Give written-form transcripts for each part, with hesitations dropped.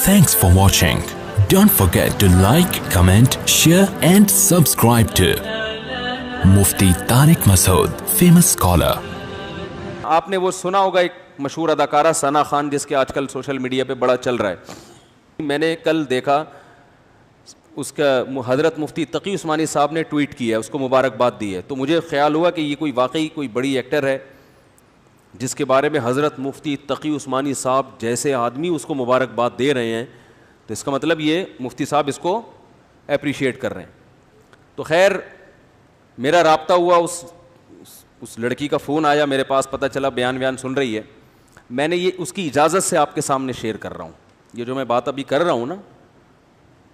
Thanks for watching. Don't forget to like, comment, share and subscribe to Mufti Tariq Masood, famous scholar. آپ نے وہ سنا ہوگا ایک مشہور اداکارہ ثنا خان جس کے آج کل سوشل میڈیا پہ بڑا چل رہا ہے. میں نے کل دیکھا اس کا حضرت مفتی تقی عثمانی صاحب نے ٹویٹ کیا ہے, اس کو مبارکباد دی ہے. تو مجھے خیال ہوا کہ یہ کوئی واقعی کوئی بڑی ایکٹر ہے جس کے بارے میں حضرت مفتی تقی عثمانی صاحب جیسے آدمی اس کو مبارکباد دے رہے ہیں, تو اس کا مطلب یہ مفتی صاحب اس کو اپریشیٹ کر رہے ہیں. تو خیر میرا رابطہ ہوا, اس لڑکی کا فون آیا میرے پاس, پتہ چلا بیان سن رہی ہے. میں نے یہ اس کی اجازت سے آپ کے سامنے شیئر کر رہا ہوں. یہ جو میں بات ابھی کر رہا ہوں نا,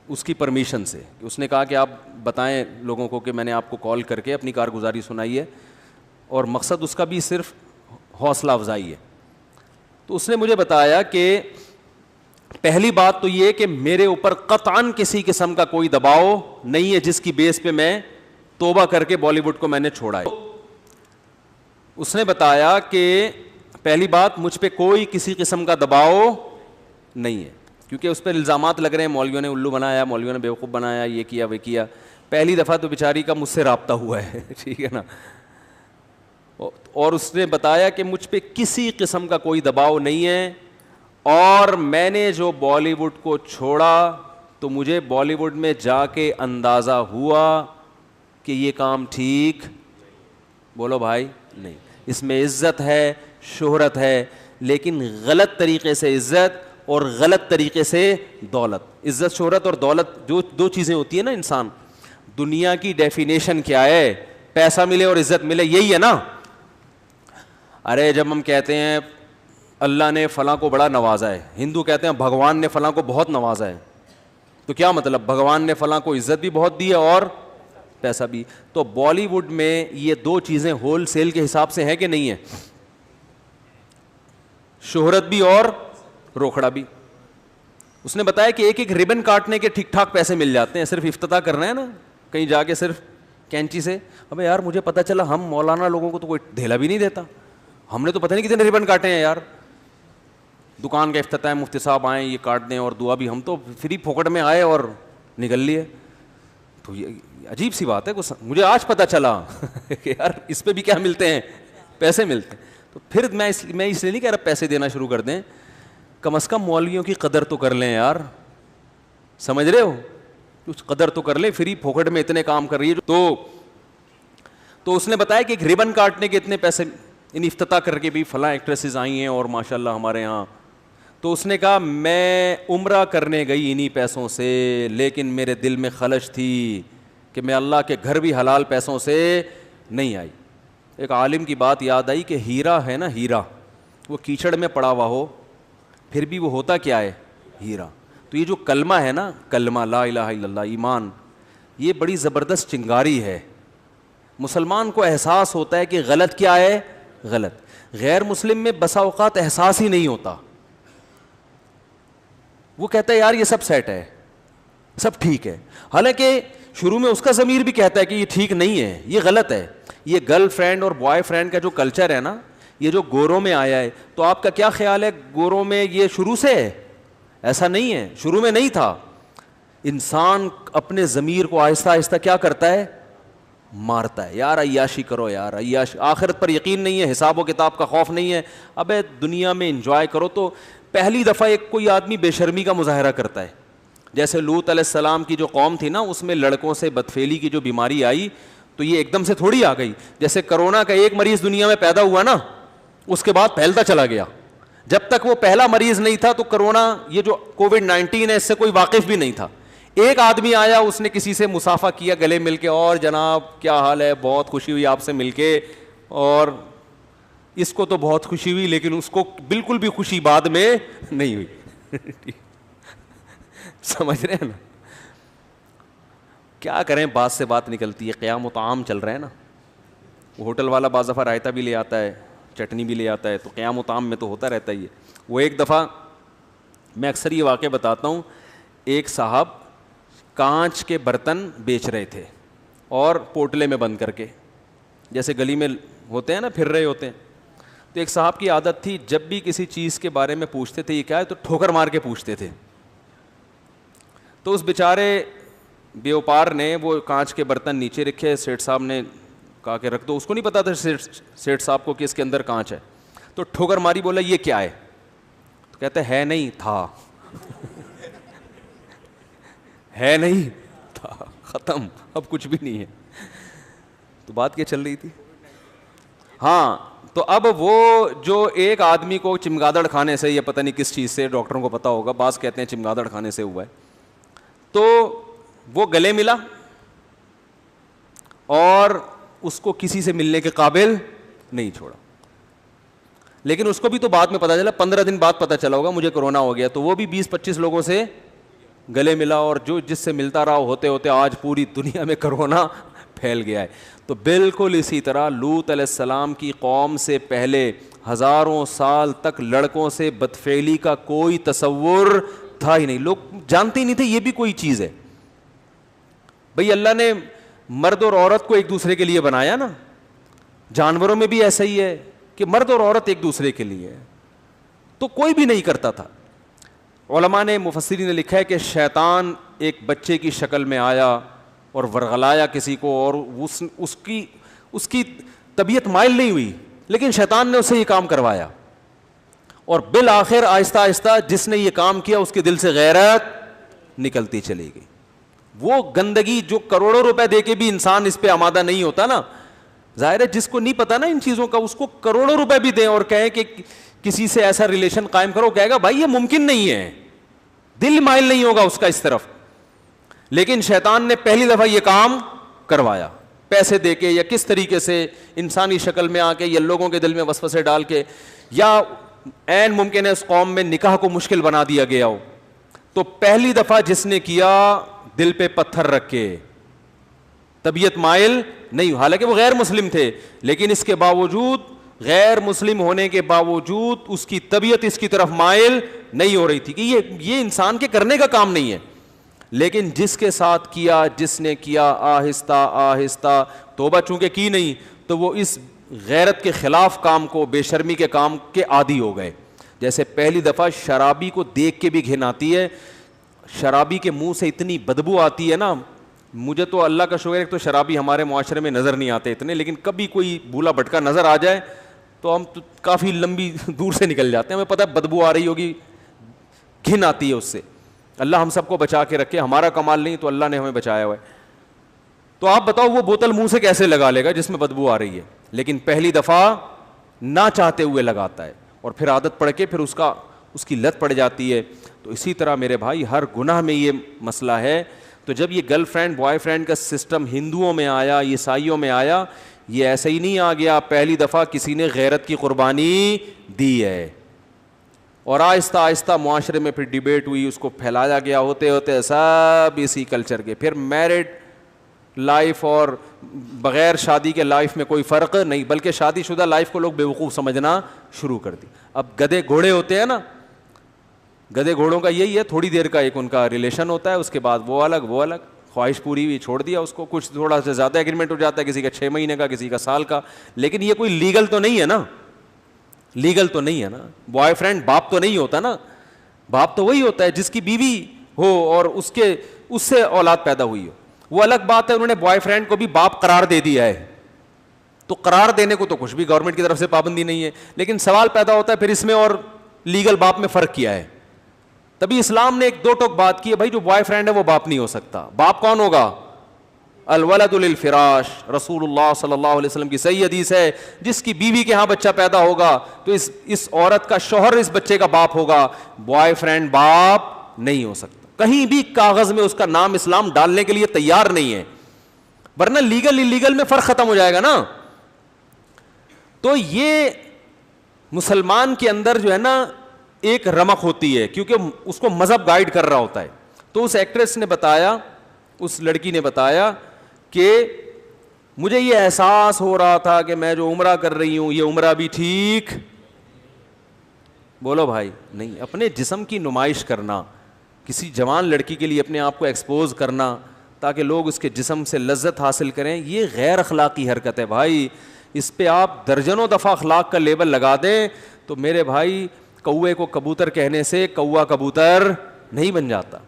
اس کی پرمیشن سے. اس نے کہا کہ آپ بتائیں لوگوں کو کہ میں نے آپ کو کال کر کے اپنی کارگزاری سنائی ہے, اور مقصد اس کا بھی صرف حوصلہ افزائی ہے. تو اس نے مجھے بتایا کہ پہلی بات تو یہ کہ میرے اوپر قطعاً کسی قسم کا کوئی دباؤ نہیں ہے جس کی بیس پہ میں توبہ کر کے بالی ووڈ کو میں نے چھوڑا ہے. اس نے بتایا کہ پہلی بات مجھ پہ کوئی کسی قسم کا دباؤ نہیں ہے, کیونکہ اس پہ الزامات لگ رہے ہیں, مولویوں نے الو بنایا, مولویوں نے بیوقوف بنایا, یہ کیا وہ کیا. پہلی دفعہ تو بیچاری کا مجھ سے رابطہ ہوا ہے, ٹھیک ہے نا. اور اس نے بتایا کہ مجھ پہ کسی قسم کا کوئی دباؤ نہیں ہے, اور میں نے جو بالی ووڈ کو چھوڑا تو مجھے بالی ووڈ میں جا کے اندازہ ہوا کہ یہ کام ٹھیک, بولو بھائی, نہیں. اس میں عزت ہے, شہرت ہے, لیکن غلط طریقے سے عزت اور غلط طریقے سے دولت. عزت, شہرت اور دولت جو دو چیزیں ہوتی ہیں نا انسان, دنیا کی ڈیفینیشن کیا ہے؟ پیسہ ملے اور عزت ملے, یہی ہے نا. ارے جب ہم کہتے ہیں اللہ نے فلاں کو بڑا نوازا ہے, ہندو کہتے ہیں بھگوان نے فلاں کو بہت نوازا ہے, تو کیا مطلب؟ بھگوان نے فلاں کو عزت بھی بہت دی ہے اور پیسہ بھی. تو بالی ووڈ میں یہ دو چیزیں ہول سیل کے حساب سے ہیں کہ نہیں ہے؟ شہرت بھی اور روکھڑا بھی. اس نے بتایا کہ ایک ربن کاٹنے کے ٹھیک ٹھاک پیسے مل جاتے ہیں, صرف افتتاح کر رہے ہیں نا کہیں جا کے صرف کینچی سے. ابے یار مجھے پتا چلا ہم مولانا لوگوں کو تو کوئی دھیلا بھی نہیں دیتا, ہم نے تو پتہ نہیں کتنے ربن کاٹے ہیں یار. دکان کا افتتاح, مفتی صاحب آئیں یہ کاٹ دیں اور دعا بھی, ہم تو فری پھوکٹ میں آئے اور نکل لیے. تو یہ عجیب سی بات ہے, مجھے آج پتہ چلا کہ یار اس پہ بھی کیا ملتے ہیں, پیسے ملتے ہیں. تو پھر میں اس لیے نہیں کہہ رہا پیسے دینا شروع کر دیں, کم از کم مولویوں کی قدر تو کر لیں یار, سمجھ رہے ہو, کچھ قدر تو کر لیں. فری پھوکٹ میں اتنے کام کر رہی ہے. تو اس نے بتایا کہ ایک ربن کاٹنے کے اتنے پیسے, ان افتتاح کر کے بھی فلاں ایکٹریسز آئی ہیں اور ماشاءاللہ ہمارے یہاں. تو اس نے کہا میں عمرہ کرنے گئی انہی پیسوں سے, لیکن میرے دل میں خلش تھی کہ میں اللہ کے گھر بھی حلال پیسوں سے نہیں آئی. ایک عالم کی بات یاد آئی کہ ہیرا ہے نا, ہیرا وہ کیچڑ میں پڑا ہوا ہو پھر بھی وہ ہوتا کیا ہے؟ ہیرا. تو یہ جو کلمہ ہے نا, کلمہ لا الہ الا اللہ, ایمان, یہ بڑی زبردست چنگاری ہے. مسلمان کو احساس ہوتا ہے کہ غلط کیا ہے, غلط. غیر مسلم میں بسا اوقات احساس ہی نہیں ہوتا, وہ کہتا ہے یار یہ سب سیٹ ہے, سب ٹھیک ہے, حالانکہ شروع میں اس کا ضمیر بھی کہتا ہے کہ یہ ٹھیک نہیں ہے, یہ غلط ہے. یہ گرل فرینڈ اور بوائے فرینڈ کا جو کلچر ہے نا, یہ جو گوروں میں آیا ہے, تو آپ کا کیا خیال ہے گوروں میں یہ شروع سے ہے؟ ایسا نہیں ہے, شروع میں نہیں تھا. انسان اپنے ضمیر کو آہستہ آہستہ کیا کرتا ہے؟ مارتا ہے. یار عیاشی کرو, یار عیاشی, آخرت پر یقین نہیں ہے, حساب و کتاب کا خوف نہیں ہے, ابے دنیا میں انجوائے کرو. تو پہلی دفعہ ایک کوئی آدمی بے شرمی کا مظاہرہ کرتا ہے, جیسے لوط علیہ السلام کی جو قوم تھی نا, اس میں لڑکوں سے بدفعلی کی جو بیماری آئی, تو یہ ایک دم سے تھوڑی آ گئی. جیسے کرونا کا ایک مریض دنیا میں پیدا ہوا نا, اس کے بعد پھیلتا چلا گیا. جب تک وہ پہلا مریض نہیں تھا تو کرونا, یہ جو کووڈ-19 ہے, اس سے کوئی واقف بھی نہیں تھا. ایک آدمی آیا, اس نے کسی سے مصافحہ کیا گلے مل کے, اور جناب کیا حال ہے, بہت خوشی ہوئی آپ سے مل کے, اور اس کو تو بہت خوشی ہوئی, لیکن اس کو بالکل بھی خوشی بعد میں نہیں ہوئی. سمجھ رہے ہیں نا, کیا کریں, بات سے بات نکلتی ہے. قیام و طعام چل رہا ہے نا, وہ ہوٹل والا بعض دفعہ رائتا بھی لے آتا ہے, چٹنی بھی لے آتا ہے, تو قیام و طعام میں تو ہوتا رہتا ہی ہے. وہ ایک دفعہ میں اکثر یہ واقعہ بتاتا ہوں, ایک صاحب کانچ کے برتن بیچ رہے تھے اور پوٹلے میں بند کر کے, جیسے گلی میں ہوتے ہیں نا, پھر رہے ہوتے ہیں. تو ایک صاحب کی عادت تھی, جب بھی کسی چیز کے بارے میں پوچھتے تھے یہ کیا ہے, تو ٹھوکر مار کے پوچھتے تھے. تو اس بیچارے بیوپار نے وہ کانچ کے برتن نیچے رکھے, سیٹھ صاحب نے کہا کہ رکھ دو, اس کو نہیں پتا تھا سیٹھ صاحب کو کہ اس کے اندر کانچ ہے, تو ٹھوکر ماری, بولا یہ کیا ہے, تو کہتے ہے نہیں تھا ہے نہیں تھا, ختم, اب کچھ بھی نہیں ہے. تو بات کیا چل رہی تھی؟ ہاں, تو اب وہ جو ایک آدمی کو چمگادڑ کھانے سے یا پتہ نہیں کس چیز سے, ڈاکٹروں کو پتا ہوگا, بعض کہتے ہیں چمگادڑ کھانے سے ہوا ہے, تو وہ گلے ملا اور اس کو کسی سے ملنے کے قابل نہیں چھوڑا. لیکن اس کو بھی تو بعد میں پتا چلا, 15 دن بعد پتا چلا ہوگا مجھے کورونا ہو گیا, تو وہ بھی 20-25 لوگوں سے گلے ملا, اور جو جس سے ملتا رہا ہوتے ہوتے آج پوری دنیا میں کورونا پھیل گیا ہے. تو بالکل اسی طرح لوط علیہ السلام کی قوم سے پہلے ہزاروں سال تک لڑکوں سے بدفعلی کا کوئی تصور تھا ہی نہیں, لوگ جانتے ہی نہیں تھے یہ بھی کوئی چیز ہے. بھئی اللہ نے مرد اور عورت کو ایک دوسرے کے لیے بنایا نا, جانوروں میں بھی ایسا ہی ہے کہ مرد اور عورت ایک دوسرے کے لیے ہے, تو کوئی بھی نہیں کرتا تھا. علماء نے, مفسرین نے لکھا ہے کہ شیطان ایک بچے کی شکل میں آیا اور ورغلایا کسی کو, اور اس کی طبیعت مائل نہیں ہوئی, لیکن شیطان نے اسے یہ کام کروایا, اور بالآخر آہستہ آہستہ جس نے یہ کام کیا اس کے دل سے غیرت نکلتی چلی گئی. وہ گندگی جو کروڑوں روپے دے کے بھی انسان اس پہ آمادہ نہیں ہوتا نا, ظاہر ہے جس کو نہیں پتا نا ان چیزوں کا, اس کو کروڑوں روپے بھی دیں اور کہیں کہ کسی سے ایسا ریلیشن قائم کرو, کہے گا بھائی یہ ممکن نہیں ہے, دل مائل نہیں ہوگا اس کا اس طرف. لیکن شیطان نے پہلی دفعہ یہ کام کروایا, پیسے دے کے یا کس طریقے سے, انسانی شکل میں آ کے یا لوگوں کے دل میں وسوسے ڈال کے, یا عین ممکن ہے اس قوم میں نکاح کو مشکل بنا دیا گیا ہو. تو پہلی دفعہ جس نے کیا دل پہ پتھر رکھ کے, طبیعت مائل نہیں, حالانکہ وہ غیر مسلم تھے, لیکن اس کے باوجود, غیر مسلم ہونے کے باوجود اس کی طبیعت اس کی طرف مائل نہیں ہو رہی تھی کہ یہ انسان کے کرنے کا کام نہیں ہے. لیکن جس کے ساتھ کیا, جس نے کیا, آہستہ آہستہ توبہ چونکہ کی نہیں, تو وہ اس غیرت کے خلاف کام کو, بے شرمی کے کام کے عادی ہو گئے. جیسے پہلی دفعہ شرابی کو دیکھ کے بھی گھن آتی ہے, شرابی کے منہ سے اتنی بدبو آتی ہے نا, مجھے تو اللہ کا شکر ہے تو شرابی ہمارے معاشرے میں نظر نہیں آتے اتنے, لیکن کبھی کوئی بھولا بھٹکا نظر آ جائے تو ہم تو کافی لمبی دور سے نکل جاتے ہیں, ہمیں پتہ ہے بدبو آ رہی ہوگی, گھن آتی ہے اس سے. اللہ ہم سب کو بچا کے رکھے, ہمارا کمال نہیں تو اللہ نے ہمیں بچایا ہوا ہے. تو آپ بتاؤ وہ بوتل منہ سے کیسے لگا لے گا جس میں بدبو آ رہی ہے, لیکن پہلی دفعہ نہ چاہتے ہوئے لگاتا ہے, اور پھر عادت پڑ کے پھر اس کی لت پڑ جاتی ہے. تو اسی طرح میرے بھائی ہر گناہ میں یہ مسئلہ ہے. تو جب یہ گرل فرینڈ بوائے فرینڈ کا سسٹم ہندوؤں میں آیا, عیسائیوں میں آیا, یہ ایسے ہی نہیں آ گیا, پہلی دفعہ کسی نے غیرت کی قربانی دی ہے, اور آہستہ آہستہ معاشرے میں پھر ڈیبیٹ ہوئی, اس کو پھیلایا گیا, ہوتے ہوتے سب اسی کلچر کے. پھر میرڈ لائف اور بغیر شادی کے لائف میں کوئی فرق نہیں, بلکہ شادی شدہ لائف کو لوگ بیوقوف سمجھنا شروع کر دی. اب گدھے گھوڑے ہوتے ہیں نا, گدھے گھوڑوں کا یہی ہے, تھوڑی دیر کا ایک ان کا ریلیشن ہوتا ہے, اس کے بعد وہ الگ, خواہش پوری ہوئی چھوڑ دیا اس کو, کچھ تھوڑا سا زیادہ ایگریمنٹ ہو جاتا ہے, کسی کا 6 مہینے کا, کسی کا سال کا, لیکن یہ کوئی لیگل تو نہیں ہے نا, لیگل تو نہیں ہے نا. بوائے فرینڈ باپ تو نہیں ہوتا نا, باپ تو وہی ہوتا ہے جس کی بیوی ہو اور اس سے اولاد پیدا ہوئی ہو. وہ الگ بات ہے, انہوں نے بوائے فرینڈ کو بھی باپ قرار دے دیا ہے, تو قرار دینے کو تو کچھ بھی گورنمنٹ کی طرف سے پابندی نہیں ہے, لیکن سوال پیدا ہوتا ہے پھر اس میں اور لیگل باپ میں فرق کیا ہے. تبھی اسلام نے ایک دو ٹوک بات کی ہے, بھائی جو بوائے فرینڈ ہے وہ باپ نہیں ہو سکتا. باپ کون ہوگا؟ الولد للفراش. رسول اللہ صلی اللہ علیہ وسلم کی صحیح حدیث ہے, جس کی بیوی کے ہاں بچہ پیدا ہوگا تو اس عورت کا شوہر اس بچے کا باپ ہوگا, بوائے فرینڈ باپ نہیں ہو سکتا. کہیں بھی کاغذ میں اس کا نام اسلام ڈالنے کے لیے تیار نہیں ہے, ورنہ لیگل انلیگل میں فرق ختم ہو جائے گا نا. تو یہ مسلمان کے اندر جو ہے نا ایک رمق ہوتی ہے, کیونکہ اس کو مذہب گائیڈ کر رہا ہوتا ہے. تو اس ایکٹریس نے بتایا, اس لڑکی نے بتایا کہ مجھے یہ احساس ہو رہا تھا کہ میں جو عمرہ کر رہی ہوں یہ عمرہ بھی ٹھیک, بولو بھائی نہیں. اپنے جسم کی نمائش کرنا, کسی جوان لڑکی کے لیے اپنے آپ کو ایکسپوز کرنا تاکہ لوگ اس کے جسم سے لذت حاصل کریں, یہ غیر اخلاقی حرکت ہے بھائی. اس پہ آپ درجنوں دفعہ اخلاق کا لیبل لگا دیں تو میرے بھائی کوے کو کبوتر کہنے سے کوا کبوتر نہیں بن جاتا.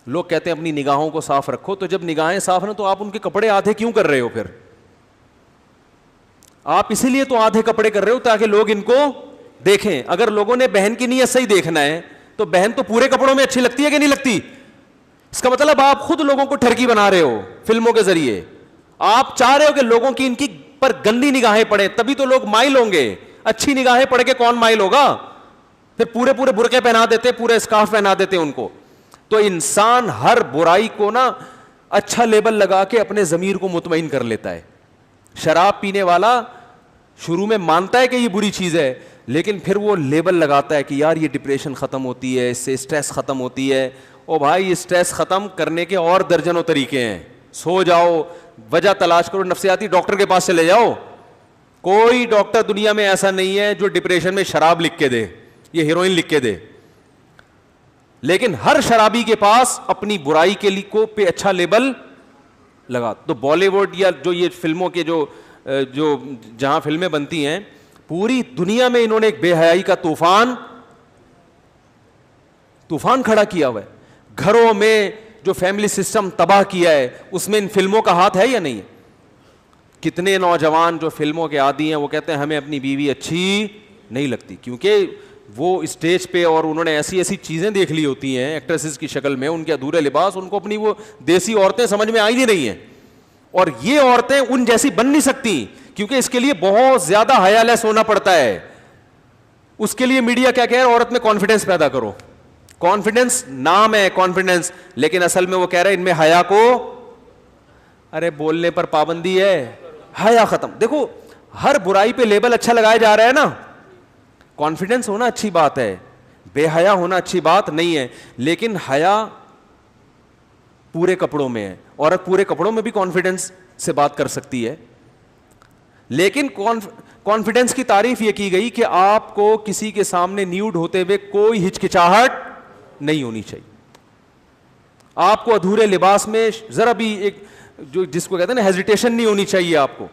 لوگ کہتے ہیں اپنی نگاہوں کو صاف رکھو, تو جب نگاہیں صاف ہیں تو آپ ان کے کپڑے آدھے کیوں کر رہے ہو؟ پھر آپ اسی لیے تو آدھے کپڑے کر رہے ہو تاکہ لوگ ان کو دیکھیں. اگر لوگوں نے بہن کی نیت صحیح دیکھنا ہے تو بہن تو پورے کپڑوں میں اچھی لگتی ہے کہ نہیں لگتی؟ اس کا مطلب آپ خود لوگوں کو ٹھرکی بنا رہے ہو فلموں کے ذریعے. آپ چاہ رہے ہو کہ لوگوں کی ان کی پر گندی نگاہیں پڑے, تبھی تو لوگ مائل ہوں گے. اچھی نگاہیں پڑھ کے کون مائل ہوگا؟ پھر پورے پورے برقعے پہنا دیتے, پورے اسکارف پہنا دیتے ان کو. تو انسان ہر برائی کو نا اچھا لیبل لگا کے اپنے ضمیر کو مطمئن کر لیتا ہے. شراب پینے والا شروع میں مانتا ہے کہ یہ بری چیز ہے, لیکن پھر وہ لیبل لگاتا ہے کہ یار یہ ڈپریشن ختم ہوتی ہے, اس سے اسٹریس ختم ہوتی ہے. او بھائی, اسٹریس ختم کرنے کے اور درجنوں طریقے ہیں. سو جاؤ, وجہ تلاش کرو, نفسیاتی ڈاکٹر کے پاس چلے جاؤ. کوئی ڈاکٹر دنیا میں ایسا نہیں ہے جو ڈپریشن میں شراب لکھ کے دے, یہ ہیروئن لکھ کے دے. لیکن ہر شرابی کے پاس اپنی برائی کے لیے کو پہ اچھا لیبل لگا. تو بالی ووڈ یا جو یہ فلموں کے جو جہاں فلمیں بنتی ہیں, پوری دنیا میں انہوں نے ایک بے حیائی کا طوفان کھڑا کیا ہوا ہے. گھروں میں جو فیملی سسٹم تباہ کیا ہے, اس میں ان فلموں کا ہاتھ ہے یا نہیں؟ کتنے نوجوان جو فلموں کے عادی ہیں وہ کہتے ہیں ہمیں اپنی بیوی اچھی نہیں لگتی, کیونکہ وہ اسٹیج پہ اور انہوں نے ایسی ایسی چیزیں دیکھ لی ہوتی ہیں ایکٹریسز کی شکل میں, ان کے ادھورے لباس, ان کو اپنی وہ دیسی عورتیں سمجھ میں آئی نہیں رہی ہیں. اور یہ عورتیں ان جیسی بن نہیں سکتی, کیونکہ اس کے لیے بہت زیادہ حیا لیس ہونا پڑتا ہے. اس کے لیے میڈیا کیا کہہ رہا ہے؟ عورت میں کانفیڈنس پیدا کرو. کانفیڈنس نام ہے کانفیڈنس, لیکن اصل میں وہ کہہ رہے ہیں ان میں حیا کو, ارے بولنے پر پابندی ہے, حیا ختم. دیکھو ہر برائی پہ لیبل اچھا لگایا جا رہا ہے نا. کانفیڈنس ہونا اچھی بات ہے, بے حیا ہونا اچھی بات نہیں ہے, لیکن حیا پورے کپڑوں میں ہے. عورت پورے کپڑوں میں بھی کانفیڈنس سے بات کر سکتی ہے, لیکن کانفیڈنس کی تعریف یہ کی گئی کہ آپ کو کسی کے سامنے نیوڈ ہوتے ہوئے کوئی ہچکچاہٹ نہیں ہونی چاہیے. آپ کو ادھورے لباس میں ذرا بھی ایک جو جس کو کہتے ہیں نا ہیزیٹیشن نہیں ہونی چاہیے, آپ کو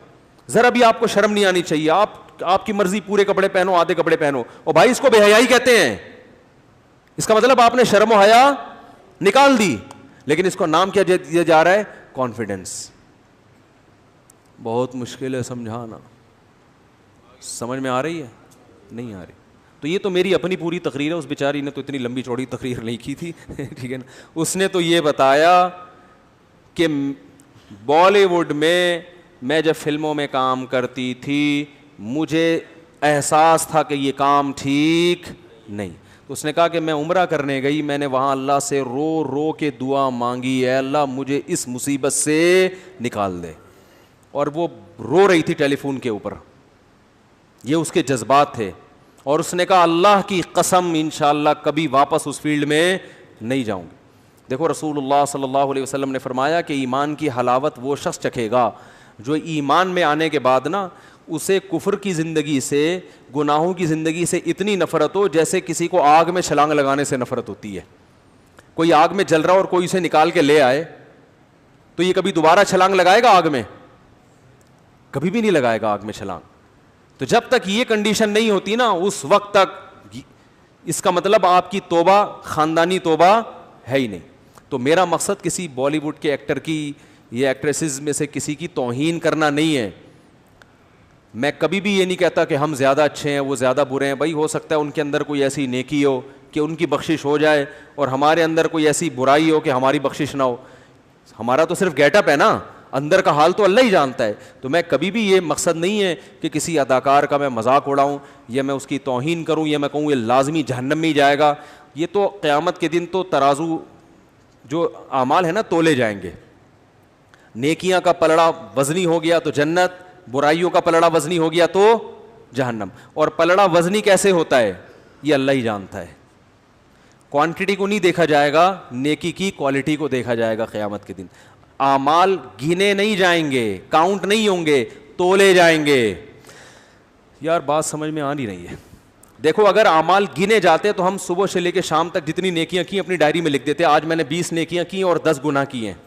ذرا بھی آپ کو شرم نہیں آنی چاہیے. آپ کی مرضی پورے کپڑے پہنو, آدھے کپڑے پہنو, اور بھائی اس کو بے حیائی کہتے ہیں. اس کا مطلب آپ نے شرم و حیا نکال دی, لیکن اس کو نام کیا دیا جا رہا ہے؟ کانفیڈنس. بہت مشکل ہے سمجھانا. سمجھ میں آ رہی ہے؟ نہیں آ رہی. تو یہ تو میری اپنی پوری تقریر ہے, اس بیچاری نے تو اتنی لمبی چوڑی تقریر نہیں کی تھی, ٹھیک ہے نا. اس نے تو یہ بتایا کہ بالی ووڈ میں جب فلموں میں کام کرتی تھی مجھے احساس تھا کہ یہ کام ٹھیک نہیں. تو اس نے کہا کہ میں عمرہ کرنے گئی, میں نے وہاں اللہ سے رو رو کے دعا مانگی, اے اللہ مجھے اس مصیبت سے نکال دے. اور وہ رو رہی تھی ٹیلی فون کے اوپر, یہ اس کے جذبات تھے. اور اس نے کہا اللہ کی قسم انشاءاللہ کبھی واپس اس فیلڈ میں نہیں جاؤں گی. دیکھو رسول اللہ صلی اللہ علیہ وسلم نے فرمایا کہ ایمان کی حلاوت وہ شخص چکھے گا جو ایمان میں آنے کے بعد نا اسے کفر کی زندگی سے, گناہوں کی زندگی سے اتنی نفرت ہو جیسے کسی کو آگ میں چھلانگ لگانے سے نفرت ہوتی ہے. کوئی آگ میں جل رہا اور کوئی اسے نکال کے لے آئے تو یہ کبھی دوبارہ چھلانگ لگائے گا آگ میں؟ کبھی بھی نہیں لگائے گا آگ میں چھلانگ. تو جب تک یہ کنڈیشن نہیں ہوتی نا اس وقت تک اس کا مطلب آپ کی توبہ خاندانی توبہ ہے ہی نہیں. تو میرا مقصد کسی بالی ووڈ کے ایکٹر کی یا ایکٹریسز میں سے کسی کی توہین کرنا نہیں ہے. میں کبھی بھی یہ نہیں کہتا کہ ہم زیادہ اچھے ہیں وہ زیادہ برے ہیں. بھائی ہو سکتا ہے ان کے اندر کوئی ایسی نیکی ہو کہ ان کی بخشش ہو جائے, اور ہمارے اندر کوئی ایسی برائی ہو کہ ہماری بخشش نہ ہو. ہمارا تو صرف گیٹ اپ ہے نا, اندر کا حال تو اللہ ہی جانتا ہے. تو میں کبھی بھی یہ مقصد نہیں ہے کہ کسی اداکار کا میں مذاق اڑاؤں یا میں اس کی توہین کروں یا میں کہوں یہ لازمی جہنم میں ہی جائے گا. یہ تو قیامت کے دن تو ترازو جو اعمال ہے نا تولے جائیں گے. نیکیاں کا پلڑا وزنی ہو گیا تو جنت, برائیوں کا پلڑا وزنی ہو گیا تو جہنم. اور پلڑا وزنی کیسے ہوتا ہے یہ اللہ ہی جانتا ہے. کوانٹٹی کو نہیں دیکھا جائے گا, نیکی کی کوالٹی کو دیکھا جائے گا قیامت کے دن. اعمال گنے نہیں جائیں گے, کاؤنٹ نہیں ہوں گے, تولے جائیں گے. یار بات سمجھ میں آ نہیں رہی ہے. دیکھو اگر اعمال گنے جاتے تو ہم صبح سے لے کے شام تک جتنی نیکیاں کی اپنی ڈائری میں لکھ دیتے, آج میں نے 20 نیکیاں کی اور 10 گناہ کیے ہیں.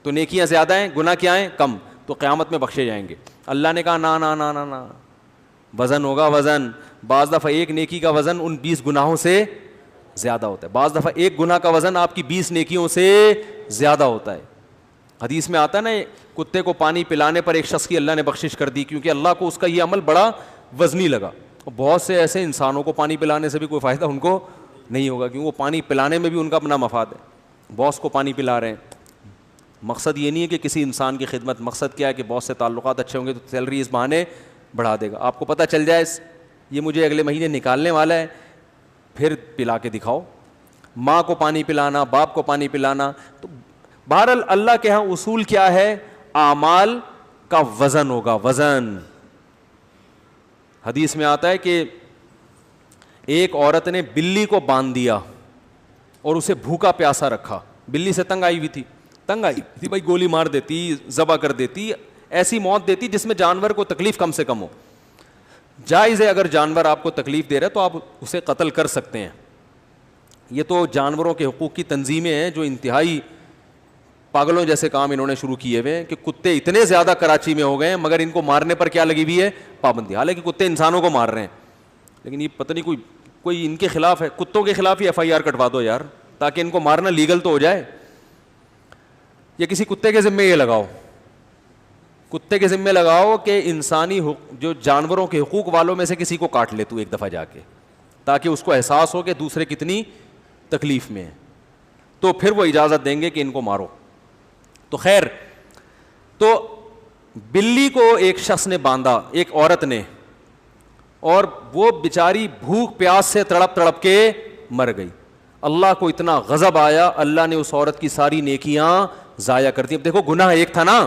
تو نیکیاں زیادہ ہیں, گناہ کیا ہیں کم, تو قیامت میں بخشے جائیں گے. اللہ نے کہا نا نا نا نا نا, وزن ہوگا وزن. بعض دفعہ ایک نیکی کا وزن ان 20 گناہوں سے زیادہ ہوتا ہے. بعض دفعہ ایک گناہ کا وزن آپ کی 20 نیکیوں سے زیادہ ہوتا ہے. حدیث میں آتا ہے نا, کتے کو پانی پلانے پر ایک شخص کی اللہ نے بخشش کر دی, کیونکہ اللہ کو اس کا یہ عمل بڑا وزنی لگا. اور بہت سے ایسے انسانوں کو پانی پلانے سے بھی کوئی فائدہ ان کو نہیں ہوگا, کیونکہ وہ پانی پلانے میں بھی ان کا اپنا مفاد ہے. باس کو پانی پلا رہے ہیں, مقصد یہ نہیں ہے کہ کسی انسان کی خدمت, مقصد کیا ہے کہ باس سے تعلقات اچھے ہوں گے تو سیلری اس بہانے بڑھا دے گا. آپ کو پتہ چل جائے یہ مجھے اگلے مہینے نکالنے والا ہے, پھر پلا کے دکھاؤ. ماں کو پانی پلانا, باپ کو پانی پلانا. تو بہرحال اللہ کے ہاں اصول کیا ہے, اعمال کا وزن ہوگا, وزن. حدیث میں آتا ہے کہ ایک عورت نے بلی کو باندھ دیا اور اسے بھوکا پیاسا رکھا. بلی سے تنگ آئی ہوئی تھی بھائی, گولی مار دیتی, ذبح کر دیتی, ایسی موت دیتی جس میں جانور کو تکلیف کم سے کم ہو. جائز ہے اگر جانور آپ کو تکلیف دے رہا ہے تو آپ اسے قتل کر سکتے ہیں. یہ تو جانوروں کے حقوق کی تنظیمیں ہیں جو انتہائی پاگلوں جیسے کام انہوں نے شروع کیے ہوئے ہیں کہ کتے اتنے زیادہ کراچی میں ہو گئے ہیں مگر ان کو مارنے پر کیا لگی ہوئی ہے, پابندی. حالانکہ کتے انسانوں کو مار رہے ہیں, لیکن یہ پتہ نہیں کوئی ان کے خلاف ہے. کتوں کے خلاف ہی FIR کٹوا دو یار, تاکہ ان کو مارنا لیگل تو ہو جائے. یا کسی کتے کے ذمے یہ لگاؤ, کتے کے ذمے لگاؤ کہ انسانی جو جانوروں کے حقوق والوں میں سے کسی کو کاٹ لے تو ایک دفعہ جا کے, تاکہ اس کو احساس ہو کہ دوسرے کتنی تکلیف میں ہیں, تو پھر وہ اجازت دیں گے کہ ان کو مارو. تو خیر, تو بلی کو ایک شخص نے باندھا, ایک عورت نے, اور وہ بیچاری بھوک پیاس سے تڑپ تڑپ کے مر گئی. اللہ کو اتنا غضب آیا, اللہ نے اس عورت کی ساری نیکیاں ضائع کر دی. اب دیکھو گناہ ایک تھا نا,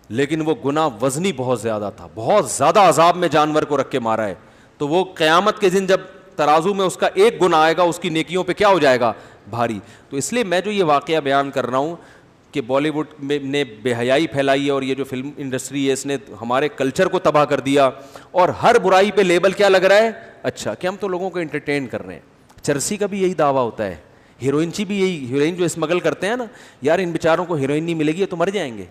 لیکن وہ گناہ وزنی بہت زیادہ تھا, بہت زیادہ عذاب میں جانور کو رکھ کے مارا ہے. تو وہ قیامت کے دن جب ترازو میں اس کا ایک گناہ آئے گا, اس کی نیکیوں پہ کیا ہو جائے گا, بھاری. تو اس لیے میں جو یہ واقعہ بیان کر رہا ہوں کہ بالی ووڈ نے بے حیائی پھیلائی ہے, اور یہ جو فلم انڈسٹری ہے اس نے ہمارے کلچر کو تباہ کر دیا, اور ہر برائی پہ لیبل کیا لگ رہا ہے, اچھا, کہ ہم تو لوگوں کو انٹرٹین کر رہے ہیں. چرسی کا بھی یہی دعویٰ ہوتا ہے, ہیروئن بھی یہی, ہیروئن جو اسمگل کرتے ہیں نا, یار ان بیچاروں کو ہیروئن نہیں ملے گی تو مر جائیں گے.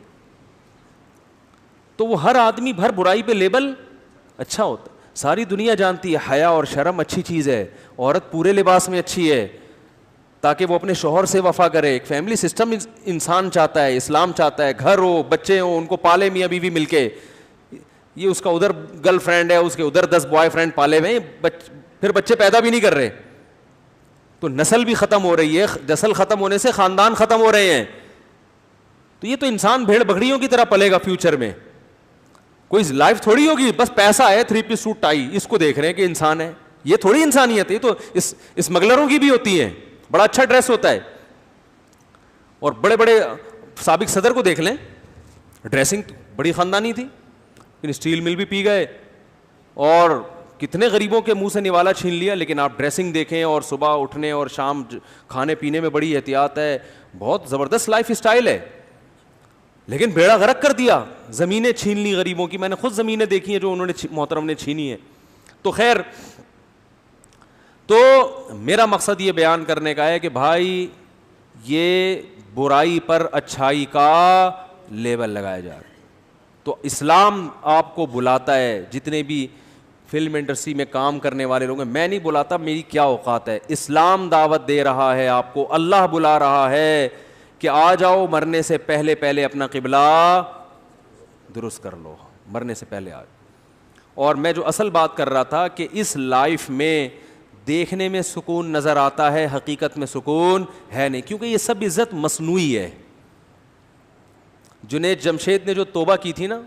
تو وہ ہر آدمی ہر برائی پہ لیبل اچھا ہوتا. ساری دنیا جانتی ہے حیا اور شرم اچھی چیز ہے, عورت پورے لباس میں اچھی ہے تاکہ وہ اپنے شوہر سے وفا کرے. ایک فیملی سسٹم انسان چاہتا ہے, اسلام چاہتا ہے, گھر ہو, بچے ہوں, ان کو پالے میاں بیوی مل کے. یہ اس کا ادھر گرل فرینڈ ہے, اس کے ادھر 10 بوائے فرینڈ پالے ہوئے, پھر بچے پیدا بھی نہیں کر رہے, تو نسل بھی ختم ہو رہی ہے. نسل ختم ہونے سے خاندان ختم ہو رہے ہیں. تو یہ تو انسان بھیڑ بکریوں کی طرح پلے گا فیوچر میں. کوئی لائف تھوڑی ہوگی بس پیسہ ہے, 3 پیس سوٹ ٹائی, اس کو دیکھ رہے ہیں کہ انسان ہے. یہ تھوڑی انسانیت ہے, یہ تو اسمگلروں کی بھی ہوتی ہے. بڑا اچھا ڈریس ہوتا ہے, اور بڑے بڑے سابق صدر کو دیکھ لیں, ڈریسنگ بڑی خاندانی تھی, لیکن اسٹیل مل بھی پی گئے اور کتنے غریبوں کے منہ سے نوالا چھین لیا. لیکن آپ ڈریسنگ دیکھیں, اور صبح اٹھنے اور شام کھانے پینے میں بڑی احتیاط ہے, بہت زبردست لائف اسٹائل ہے. لیکن بیڑا غرق کر دیا, زمینیں چھین لی غریبوں کی. میں نے خود زمینیں دیکھی ہیں جو انہوں نے محترم نے چھینی ہیں. تو خیر, تو میرا مقصد یہ بیان کرنے کا ہے کہ بھائی یہ برائی پر اچھائی کا لیبل لگایا جا رہا ہے. تو اسلام آپ کو بلاتا ہے, جتنے بھی فلم انڈسٹری میں کام کرنے والے لوگ ہیں, میں نہیں بلاتا, میری کیا اوقات ہے. اسلام دعوت دے رہا ہے آپ کو, اللہ بلا رہا ہے کہ آ جاؤ, مرنے سے پہلے پہلے اپنا قبلہ درست کر لو, مرنے سے پہلے آ. اور میں جو اصل بات کر رہا تھا کہ اس لائف میں دیکھنے میں سکون نظر آتا ہے, حقیقت میں سکون ہے نہیں, کیونکہ یہ سب عزت مصنوعی ہے. جنید جمشید نے جو توبہ کی تھی نا,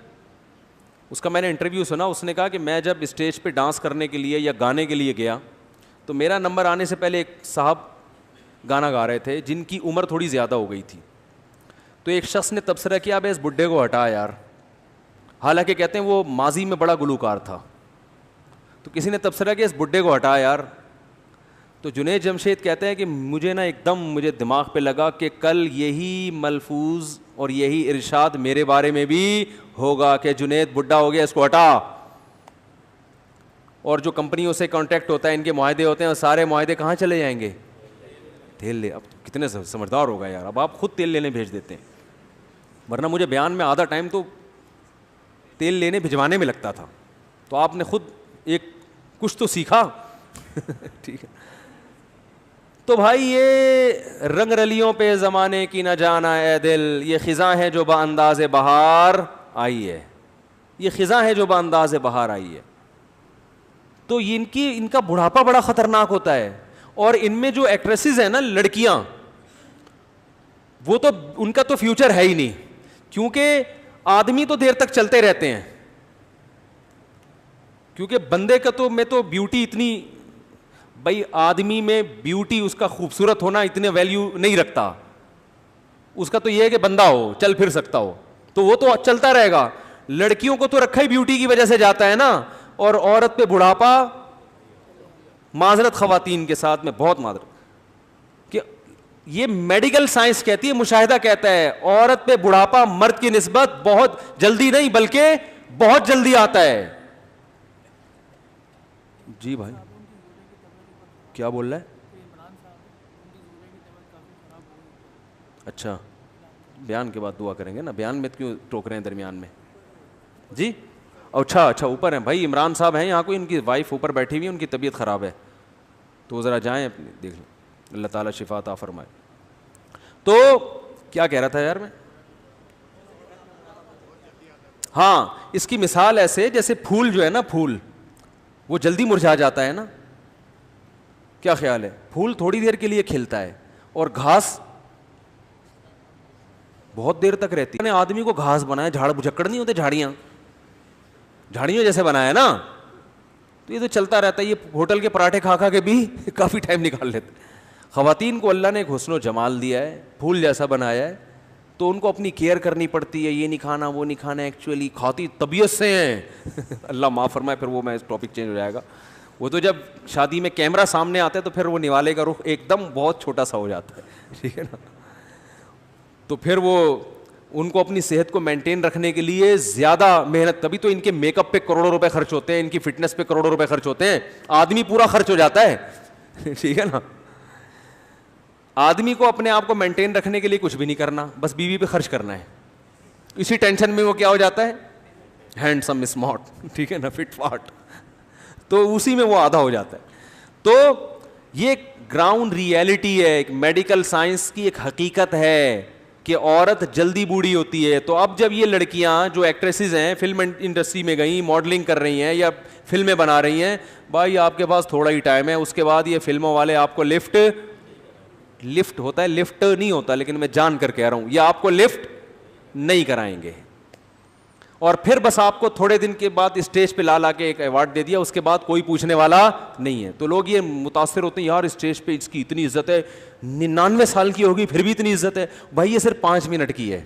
اس کا میں نے انٹرویو سنا. اس نے کہا کہ میں جب اسٹیج پہ ڈانس کرنے کے لیے یا گانے کے لیے گیا تو میرا نمبر آنے سے پہلے ایک صاحب گانا گا رہے تھے جن کی عمر تھوڑی زیادہ ہو گئی تھی. تو ایک شخص نے تبصرہ کیا, اب اس بڈھے کو ہٹا یار, حالانکہ کہتے ہیں وہ ماضی میں بڑا گلوکار تھا. تو کسی نے تبصرہ کیا اس بڈھے کو ہٹا یار. تو جنید جمشید کہتے ہیں کہ مجھے نا ایک دم مجھے دماغ پہ لگا کہ کل یہی ملفوظ اور یہی ارشاد میرے بارے میں بھی ہوگا کہ جنید بڈھا ہو گیا, اس کو ہٹا. اور جو کمپنیوں سے کانٹیکٹ ہوتا ہے, ان کے معاہدے ہوتے ہیں, سارے معاہدے کہاں چلے جائیں گے, تیل لے. اب کتنے سمجھدار ہوگا یار, اب آپ خود تیل لینے بھیج دیتے ہیں, ورنہ مجھے بیان میں آدھا ٹائم تو تیل لینے بھجوانے میں لگتا تھا. تو آپ نے خود ایک کچھ تو سیکھا. ٹھیک ہے, تو بھائی یہ رنگ رلیوں پہ زمانے کی نہ جانا اے دل, یہ خزاں ہے جو بانداز بہار آئی ہے, یہ خزاں ہے جو بانداز بہار آئی ہے. تو ان کا بڑھاپا بڑا خطرناک ہوتا ہے. اور ان میں جو ایکٹریسز ہیں نا لڑکیاں, وہ تو ان کا تو فیوچر ہے ہی نہیں, کیونکہ آدمی تو دیر تک چلتے رہتے ہیں, کیونکہ بندے کا تو میں تو بیوٹی اتنی, بھائی آدمی میں بیوٹی اس کا خوبصورت ہونا اتنے ویلیو نہیں رکھتا, اس کا تو یہ ہے کہ بندہ ہو, چل پھر سکتا ہو, تو وہ تو چلتا رہے گا. لڑکیوں کو تو رکھا ہی بیوٹی کی وجہ سے جاتا ہے نا, اور عورت پہ بڑھاپا, معذرت خواتین کے ساتھ میں بہت معذرت, کہ یہ میڈیکل سائنس کہتی ہے, مشاہدہ کہتا ہے عورت پہ بڑھاپا مرد کی نسبت بہت جلدی نہیں بلکہ بہت جلدی آتا ہے. جی بھائی کیا بول رہا ہے؟ اچھا بیان کے بعد دعا کریں گے نا, بیان میں کیوں ٹوک رہے ہیں درمیان میں؟ جی اچھا اوپر ہیں بھائی, عمران صاحب ہیں یہاں, کوئی ان کی وائف اوپر بیٹھی ہوئی ہے, ان کی طبیعت خراب ہے, تو ذرا جائیں اپنی دیکھ لیں, اللہ تعالیٰ شفا عطا فرمائے. تو کیا کہہ رہا تھا یار میں؟ ہاں اس کی مثال ایسے جیسے پھول جو ہے نا, پھول وہ جلدی مرجھا جاتا ہے نا, کیا خیال ہے؟ پھول تھوڑی دیر کے لیے کھلتا ہے اور گھاس بہت دیر تک رہتی ہے. آدمی کو گھاس بنایا, جھاڑ بھجکڑ نہیں ہوتے, جھاڑیوں جیسے بنایا نا, تو یہ تو چلتا رہتا ہے. یہ ہوٹل کے پراٹھے کھا کھا کے بھی کافی ٹائم نکال لیتے. خواتین کو اللہ نے ایک حسن و جمال دیا ہے, پھول جیسا بنایا ہے, تو ان کو اپنی کیئر کرنی پڑتی ہے, یہ نہیں کھانا وہ نہیں کھانا, ایکچولی کھاتی طبیعت سے ہیں اللہ معاف فرمائے, پھر وہ میں ٹاپک چینج ہو جائے گا. وہ تو جب شادی میں کیمرہ سامنے آتا ہے تو پھر وہ نوالے کا رخ ایک دم بہت چھوٹا سا ہو جاتا ہے, ٹھیک ہے نا. تو پھر وہ ان کو اپنی صحت کو مینٹین رکھنے کے لیے زیادہ محنت, تبھی تو ان کے میک اپ پہ کروڑوں روپے خرچ ہوتے ہیں, ان کی فٹنس پہ کروڑوں روپے خرچ ہوتے ہیں. آدمی پورا خرچ ہو جاتا ہے, ٹھیک ہے نا. آدمی کو اپنے آپ کو مینٹین رکھنے کے لیے کچھ بھی نہیں کرنا, بس بیوی پہ خرچ کرنا ہے. اسی ٹینشن میں وہ کیا ہو جاتا ہے, ہینڈسم اسمارٹ, ٹھیک ہے نا, فٹ فاٹ, تو اسی میں وہ آدھا ہو جاتا ہے. تو یہ گراؤنڈ ریئلٹی ہے, ایک میڈیکل سائنس کی ایک حقیقت ہے کہ عورت جلدی بوڑھی ہوتی ہے. تو اب جب یہ لڑکیاں جو ایکٹریسز ہیں فلم انڈسٹری میں گئیں, ماڈلنگ کر رہی ہیں یا فلمیں بنا رہی ہیں, بھائی آپ کے پاس تھوڑا ہی ٹائم ہے, اس کے بعد یہ فلموں والے آپ کو لفٹ ہوتا ہے, لفٹ نہیں ہوتا, لیکن میں جان کر کہہ رہا ہوں, یہ آپ کو لفٹ نہیں کرائیں گے. اور پھر بس آپ کو تھوڑے دن کے بعد اسٹیج پہ لا کے ایک ایوارڈ دے دیا, اس کے بعد کوئی پوچھنے والا نہیں ہے. تو لوگ یہ متاثر ہوتے ہیں, یار اسٹیج پہ اس کی اتنی عزت ہے, 99 سال کی ہوگی پھر بھی اتنی عزت ہے. بھائی یہ صرف 5 منٹ کی ہے,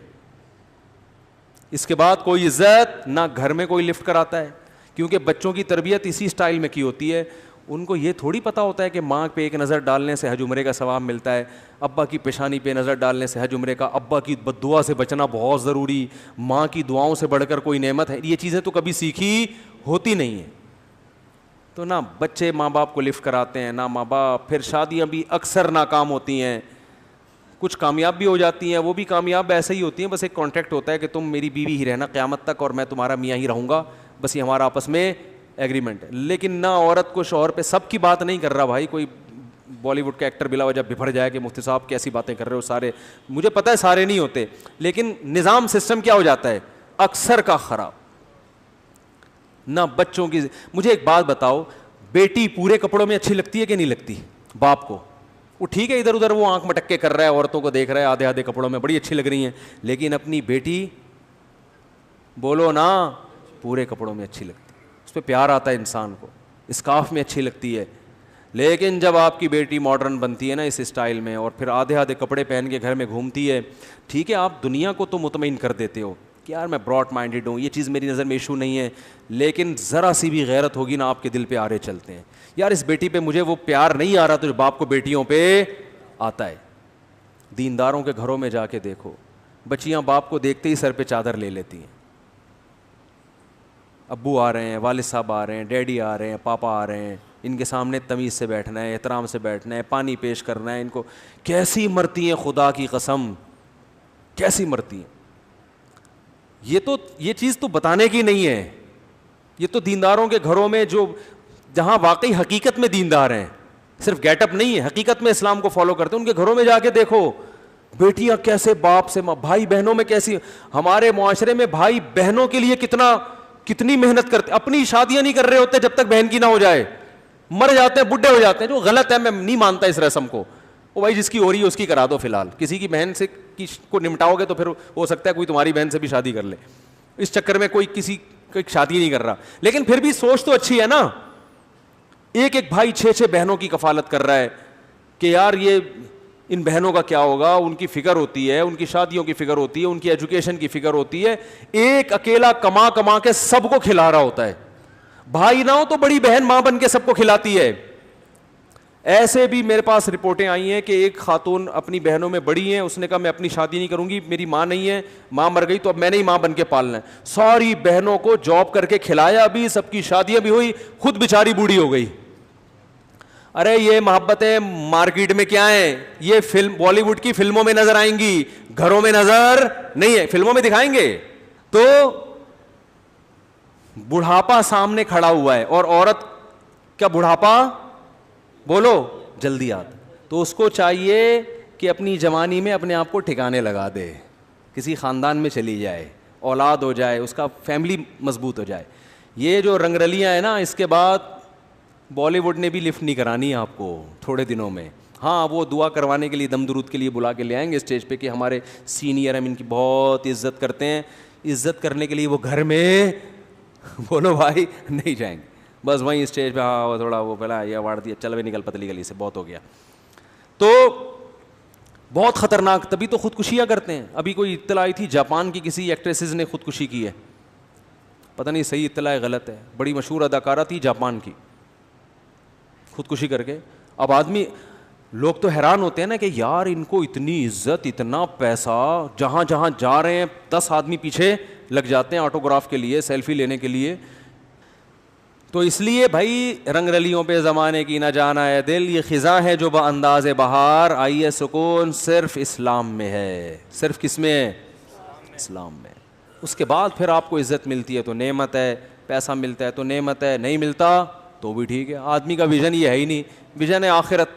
اس کے بعد کوئی عزت نہ. گھر میں کوئی لفٹ کراتا ہے, کیونکہ بچوں کی تربیت اسی سٹائل میں کی ہوتی ہے. ان کو یہ تھوڑی پتہ ہوتا ہے کہ ماں پہ ایک نظر ڈالنے سے حج عمرے کا ثواب ملتا ہے, ابا کی پیشانی پہ نظر ڈالنے سے حج عمرے کا, ابا کی بد دعا سے بچنا بہت ضروری, ماں کی دعاؤں سے بڑھ کر کوئی نعمت ہے. یہ چیزیں تو کبھی سیکھی ہوتی نہیں ہیں. تو نہ بچے ماں باپ کو لفٹ کراتے ہیں, نہ ماں باپ. پھر شادیاں بھی اکثر ناکام ہوتی ہیں, کچھ کامیاب بھی ہو جاتی ہیں, وہ بھی کامیاب ایسے ہی ہوتی ہیں, بس ایک کانٹریکٹ ہوتا ہے کہ تم میری بیوی ہی رہنا قیامت تک اور میں تمہارا میاں ہی رہوں گا, بس یہ ہمارا آپس میں ایگریمنٹ ہے. لیکن نہ عورت کو شوہر پہ, سب کی بات نہیں کر رہا بھائی, کوئی بالی ووڈ کا ایکٹر بلا وجہ بپھڑ جائے کہ مفتی صاحب کیسی باتیں کر رہے ہو, سارے مجھے پتہ ہے سارے نہیں ہوتے, لیکن نظام سسٹم کیا ہو جاتا ہے اکثر کا خراب. نہ بچوں کی, مجھے ایک بات بتاؤ, بیٹی پورے کپڑوں میں اچھی لگتی ہے کہ نہیں لگتی باپ کو؟ وہ ٹھیک ہے ادھر ادھر وہ آنکھ مٹکے کر رہا ہے, عورتوں کو دیکھ رہا ہے آدھے آدھے کپڑوں میں, بڑی اچھی لگ رہی ہیں, لیکن اپنی بیٹی بولو نا پورے کپڑوں میں اچھی لگتی ہے, اس پہ پیار آتا ہے انسان کو, اسکارف میں اچھی لگتی ہے. لیکن جب آپ کی بیٹی ماڈرن بنتی ہے نا اس اسٹائل میں, اور پھر آدھے آدھے کپڑے پہن کے گھر میں گھومتی ہے, ٹھیک ہے آپ دنیا کو تو مطمئن کر دیتے ہو کہ یار میں براڈ مائنڈیڈ ہوں, یہ چیز میری نظر میں ایشو نہیں ہے, لیکن ذرا سی بھی غیرت ہوگی نا آپ کے دل پہ آرے چلتے ہیں, یار اس بیٹی پہ مجھے وہ پیار نہیں آ رہا تو جو باپ کو بیٹیوں پہ آتا ہے. دینداروں کے گھروں میں جا کے دیکھو, بچیاں باپ کو دیکھتے ہی سر پہ چادر لے لیتی ہیں. ابو آ رہے ہیں, والد صاحب آ رہے ہیں, ڈیڈی آ رہے ہیں, پاپا آ رہے ہیں, ان کے سامنے تمیز سے بیٹھنا ہے, احترام سے بیٹھنا ہے, پانی پیش کرنا ہے. ان کو کیسی مرتی ہیں, خدا کی قسم کیسی مرتی ہیں. یہ چیز تو بتانے کی نہیں ہے, یہ تو دینداروں کے گھروں میں جو جہاں واقعی حقیقت میں دیندار ہیں, صرف گیٹ اپ نہیں ہے, حقیقت میں اسلام کو فالو کرتے ہیں. ان کے گھروں میں جا کے دیکھو بیٹیاں کیسے باپ سے, بھائی بہنوں میں کیسی, ہمارے معاشرے میں بھائی بہنوں کے لیے کتنی محنت کرتے, اپنی شادیاں نہیں کر رہے ہوتے جب تک بہن کی نہ ہو جائے, مر جاتے ہیں, بڈھے ہو جاتے ہیں, جو غلط ہے. میں نہیں مانتا اس رسم کو. وہ بھائی جس کی ہو رہی ہے اس کی کرا دو فی الحال, کسی کی بہن سے کو نمٹاؤ گے تو پھر ہو سکتا ہے کوئی تمہاری بہن سے بھی شادی کر لے. اس چکر میں کوئی کسی کی شادی نہیں کر رہا, لیکن پھر بھی سوچ تو اچھی ہے نا. ایک بھائی 6 بہنوں کی کفالت کر رہا ہے کہ یار یہ ان بہنوں کا کیا ہوگا, ان کی فکر ہوتی ہے, ان کی شادیوں کی فکر ہوتی ہے, ان کی ایجوکیشن کی فکر ہوتی ہے. ایک اکیلا کما کے سب کو کھلا رہا ہوتا ہے. بھائی نہ ہو تو بڑی بہن ماں بن کے سب کو کھلاتی ہے. ایسے بھی میرے پاس رپورٹیں آئی ہیں کہ ایک خاتون اپنی بہنوں میں بڑی ہیں, اس نے کہا میں اپنی شادی نہیں کروں گی, میری ماں نہیں ہے, ماں مر گئی تو اب میں نے ہی ماں بن کے پالنا ہے. ساری بہنوں کو جاب کر کے کھلایا بھی, سب کی شادیاں بھی ہوئی, خود بیچاری بوڑھی ہو گئی. ارے یہ محبتیں مارکیٹ میں کیا ہیں, یہ فلم بالی ووڈ کی فلموں میں نظر آئیں گی, گھروں میں نظر نہیں ہے. فلموں میں دکھائیں گے تو بڑھاپا سامنے کھڑا ہوا ہے, اور عورت کا بڑھاپا بولو جلدی آتا, تو اس کو چاہیے کہ اپنی جوانی میں اپنے آپ کو ٹھکانے لگا دے, کسی خاندان میں چلی جائے, اولاد ہو جائے, اس کا فیملی مضبوط ہو جائے. یہ جو رنگ رلیاں ہیں نا, اس کے بعد بالی ووڈ نے بھی لفٹ نہیں کرانی آپ کو تھوڑے دنوں میں. ہاں وہ دعا کروانے کے لیے, دم درود کے لیے بلا کے لے آئیں گے اسٹیج پہ کہ ہمارے سینئر ہم ان کی بہت عزت کرتے ہیں. عزت کرنے کے لیے وہ گھر میں بولو بھائی نہیں جائیں گے, بس وہیں اسٹیج پہ ہاں وہ تھوڑا وہ پہلا یہ اوارڈ دیا, چل بھی نکل پتلی گلی سے, بہت ہو گیا. تو بہت خطرناک, تبھی تو خودکشیاں کرتے ہیں. ابھی کوئی اطلاع آئی تھی جاپان کی کسی ایکٹریسز نے خودکشی کی ہے, پتہ نہیں صحیح اطلاع غلط ہے, بڑی مشہور اداکارہ تھی جاپان کی, خودکشی کر کے. اب آدمی لوگ تو حیران ہوتے ہیں نا کہ یار ان کو اتنی عزت, اتنا پیسہ, جہاں جہاں جا رہے ہیں 10 آدمی پیچھے لگ جاتے ہیں آٹوگراف کے لیے, سیلفی لینے کے لیے. تو اس لیے بھائی رنگ رلیوں پہ زمانے کی نہ جانا ہے دل, یہ خزاں ہے جو بانداز بہار, آئی ہے سکون صرف اسلام میں ہے. صرف کس میں ہے؟ اسلام میں. اس کے بعد پھر آپ کو عزت ملتی ہے تو نعمت ہے, پیسہ ملتا ہے تو نعمت ہے, نہیں ملتا تو بھی ٹھیک ہے. آدمی کا ویژن یہ ہے ہی نہیں, ویژن ہے آخرت.